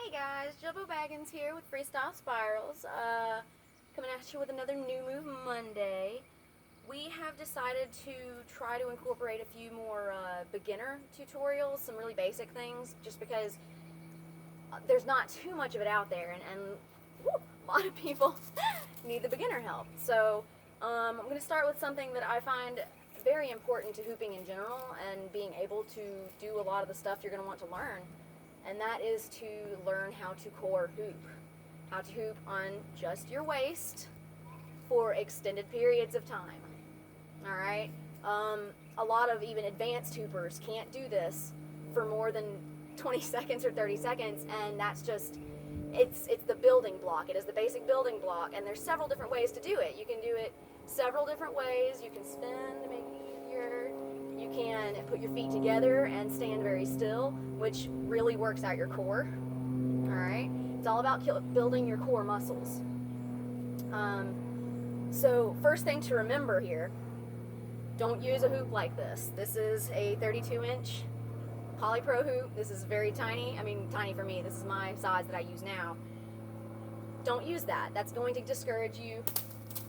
Hey guys, Jumbo Baggins here with Freestyle Spirals, coming at you with another New Move Monday. We have decided to try to incorporate a few more beginner tutorials, some really basic things, just because there's not too much of it out there, and woo, a lot of people need the beginner help. So I'm going to start with something that I find very important to hooping in general and being able to do a lot of the stuff you're going to want to learn. And that is to learn how to core hoop. How to hoop on just your waist for extended periods of time. Alright? A lot of even advanced hoopers can't do this for more than 20 seconds or 30 seconds, and that's just, it's the building block. It is the basic building block, and there's several different ways to do it. You can do it several different ways. You can spin to make it easier. You can put your feet together and stand very still, which really works out your core. Alright? It's all about building your core muscles. So first thing to remember here, don't use a hoop like this. This is a 32-inch Polypro hoop. This is very tiny. I mean, tiny for me. This is my size that I use now. Don't use that. That's going to discourage you.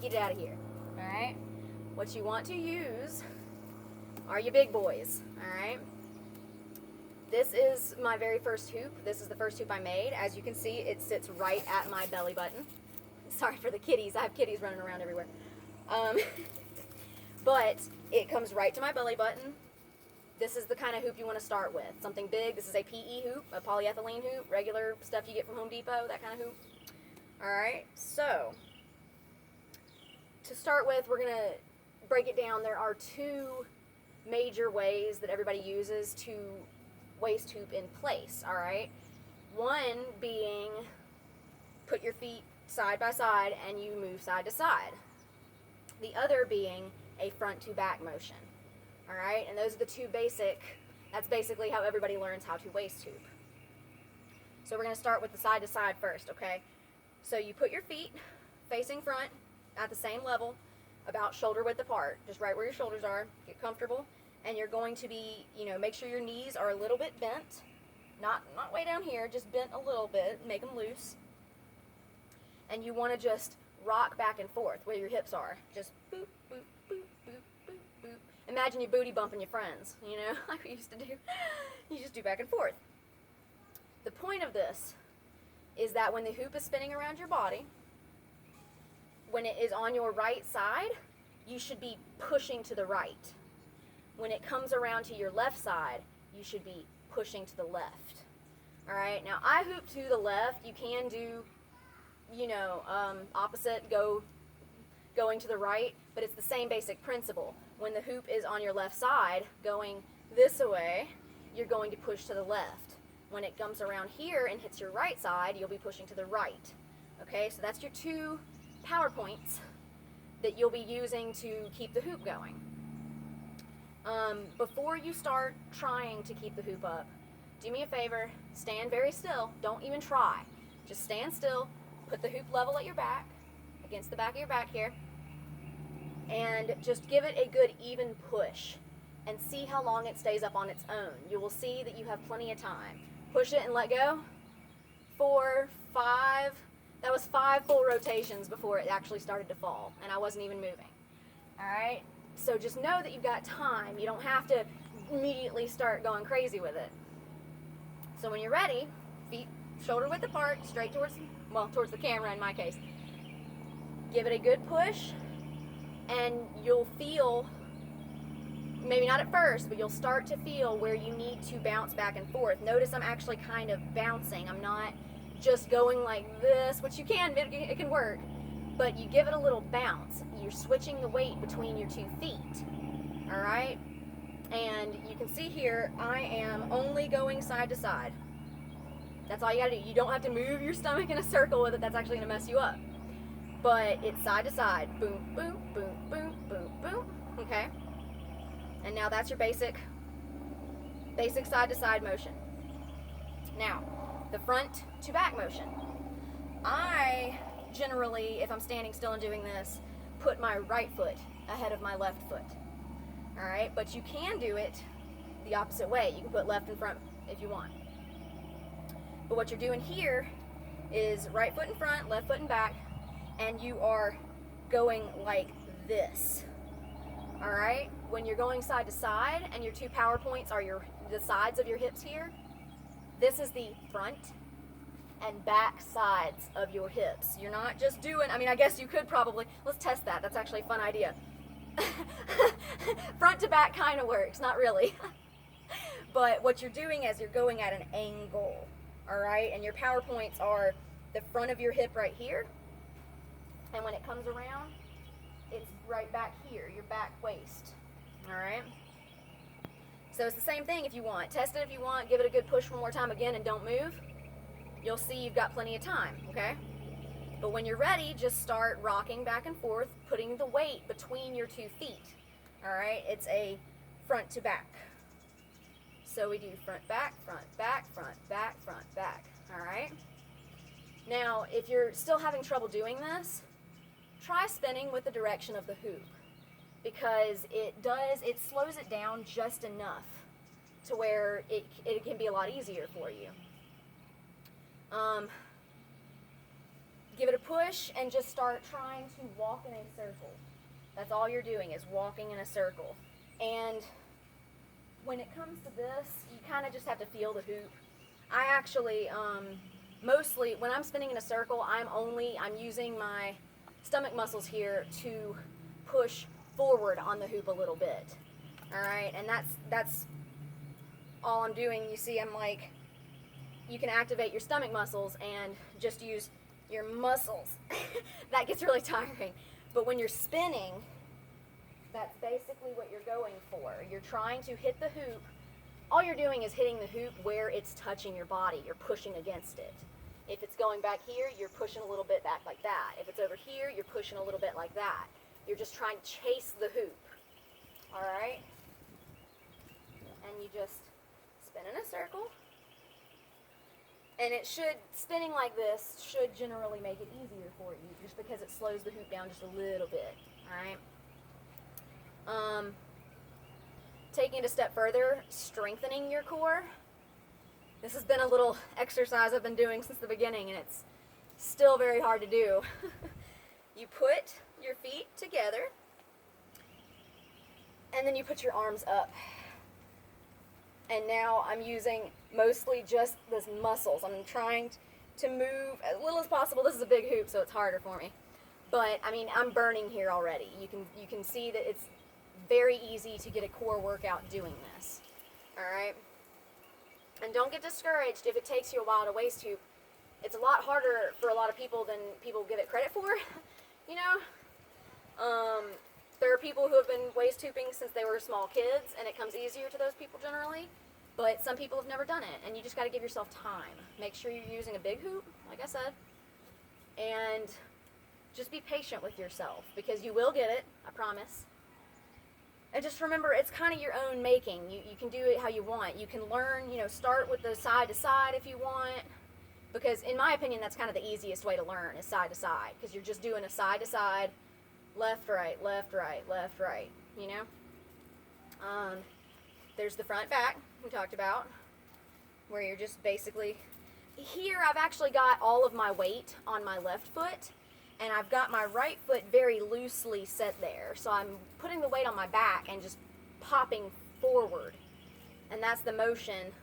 Get it out of here. Alright? What you want to use are your big boys. Alright? This is my very first hoop. This is the first hoop I made. As you can see, it sits right at my belly button. Sorry for the kitties. I have kitties running around everywhere. But it comes right to my belly button. This is the kind of hoop you want to start with. Something big. This is a PE hoop, a polyethylene hoop, regular stuff you get from Home Depot, that kind of hoop. Alright, so to start with, we're going to break it down. There are two major ways that everybody uses to waist hoop in place, alright? One being put your feet side by side and you move side to side. The other being a front to back motion. Alright, and those are the two basic, that's basically how everybody learns how to waist hoop. So we're going to start with the side to side first, okay? So you put your feet facing front at the same level, about shoulder width apart, just right where your shoulders are, get comfortable, and you're going to be, make sure your knees are a little bit bent, not way down here, just bent a little bit, make them loose, and you want to just rock back and forth where your hips are, just boop, boop, boop, boop, boop, boop. Imagine you booty bumping your friends, like we used to do. You just do back and forth. The point of this is that when the hoop is spinning around your body, when it is on your right side, you should be pushing to the right. When it comes around to your left side, you should be pushing to the left. Alright, now I hoop to the left. You can do, opposite, going to the right, but it's the same basic principle. When the hoop is on your left side, going this way, you're going to push to the left. When it comes around here and hits your right side, you'll be pushing to the right. Okay, so that's your two power points that you'll be using to keep the hoop going. Before you start trying to keep the hoop up, do me a favor, stand very still. Don't even try. Just stand still, put the hoop level at your back, against the back of your back here, and just give it a good even push and see how long it stays up on its own. You will see that you have plenty of time. Push it and let go. 4, 5, that was 5 full rotations before it actually started to fall, and I wasn't even moving. Alright? So just know that you've got time. You don't have to immediately start going crazy with it. So when you're ready, feet shoulder width apart, straight towards the camera in my case. Give it a good push, and you'll feel, maybe not at first, but you'll start to feel where you need to bounce back and forth. Notice I'm actually kind of bouncing. I'm not just going like this, which you can, it can work, but you give it a little bounce. You're switching the weight between your 2 feet, alright? And you can see here, I am only going side to side. That's all you gotta do. You don't have to move your stomach in a circle with it. That's actually gonna mess you up. But it's side to side. Boom, boom, boom, boom, boom, boom. Okay? And now that's your basic side to side motion. Now, the front to back motion. I generally, if I'm standing still and doing this, put my right foot ahead of my left foot. Alright? But you can do it the opposite way. You can put left in front if you want. But what you're doing here is right foot in front, left foot in back, and you are going like this. All right? When you're going side to side and your 2 power points are the sides of your hips here, this is the front and back sides of your hips. You're not just doing, I mean, I guess you could probably, let's test that. That's actually a fun idea. Front to back kind of works, not really. But what you're doing is you're going at an angle, all right? And your power points are the front of your hip right here. And when it comes around, it's right back here, your back waist, all right? So it's the same thing if you want. Test it if you want. Give it a good push one more time again and don't move. You'll see you've got plenty of time, okay? But when you're ready, just start rocking back and forth, putting the weight between your 2 feet, all right? It's a front to back. So we do front, back, front, back, front, back, front, back, all right? Now, if you're still having trouble doing this, try spinning with the direction of the hoop, because it slows it down just enough to where it can be a lot easier for you. Give it a push and just start trying to walk in a circle. That's all you're doing is walking in a circle. And when it comes to this, you kind of just have to feel the hoop. I actually, mostly, when I'm spinning in a circle, I'm using my stomach muscles here to push forward on the hoop a little bit. All right, and that's all I'm doing. You see, I'm like, you can activate your stomach muscles and just use your muscles. That gets really tiring. But when you're spinning, that's basically what you're going for. You're trying to hit the hoop. All you're doing is hitting the hoop where it's touching your body. You're pushing against it. If it's going back here, you're pushing a little bit back like that. If it's over here, you're pushing a little bit like that. You're just trying to chase the hoop. All right? And you just spin in a circle. And spinning like this should generally make it easier for you, just because it slows the hoop down just a little bit, all right? Taking it a step further, strengthening your core. This has been a little exercise I've been doing since the beginning, and it's still very hard to do. You put your feet together, and then you put your arms up. And now I'm using mostly just the muscles. I'm trying to move as little as possible. This is a big hoop, so it's harder for me. But I mean, I'm burning here already. You can see that it's very easy to get a core workout doing this. All right? And don't get discouraged if it takes you a while to waist hoop. It's a lot harder for a lot of people than people give it credit for. You know? There are people who have been waist hooping since they were small kids, and it comes easier to those people generally. But some people have never done it, and you just got to give yourself time. Make sure you're using a big hoop, like I said, and just be patient with yourself, because you will get it, I promise. And just remember, it's kind of your own making. You can do it how you want. You can learn, start with the side to side if you want, because in my opinion, that's kind of the easiest way to learn, is side to side, because you're just doing a side to side, left, right, left, right, left, right, There's the front back we talked about, where you're just basically, here I've actually got all of my weight on my left foot, and I've got my right foot very loosely set there. So I'm putting the weight on my back and just popping forward, and that's the motion.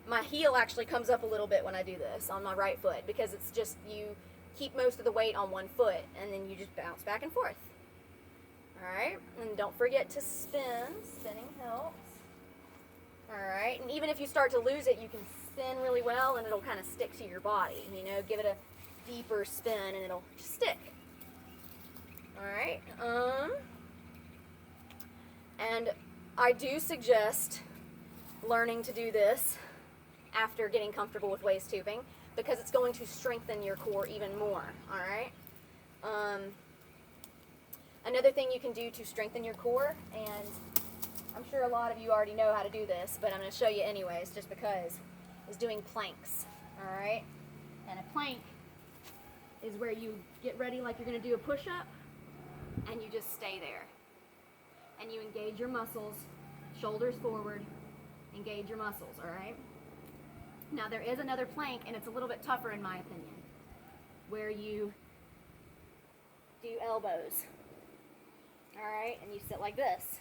My heel actually comes up a little bit when I do this on my right foot, because it's just, you keep most of the weight on one foot, and then you just bounce back and forth. Alright, and don't forget to spin. Spinning helps. Alright, and even if you start to lose it, you can spin really well, and it'll kind of stick to your body. Give it a deeper spin, and it'll just stick. Alright, and I do suggest learning to do this after getting comfortable with waist hooping, because it's going to strengthen your core even more, all right? Another thing you can do to strengthen your core, and I'm sure a lot of you already know how to do this, but I'm going to show you anyways, just because, is doing planks, all right? And a plank is where you get ready like you're going to do a push-up, and you just stay there. And you engage your muscles, shoulders forward, engage your muscles, all right? Now there is another plank, and it's a little bit tougher in my opinion, where you do elbows. All right, and you sit like this.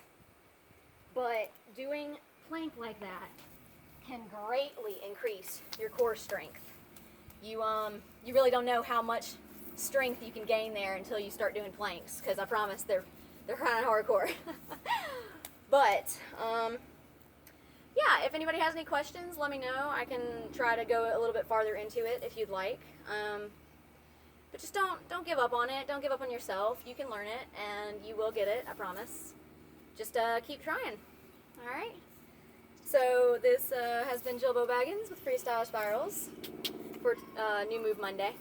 But doing plank like that can greatly increase your core strength. You really don't know how much strength you can gain there until you start doing planks, because I promise they're kind of hardcore. But yeah, if anybody has any questions, let me know. I can try to go a little bit farther into it if you'd like. But just don't give up on it. Don't give up on yourself. You can learn it, and you will get it, I promise. Just keep trying. All right? So this has been Jill Bo Baggins with Freestyle Spirals for New Move Monday.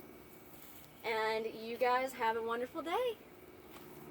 And you guys have a wonderful day.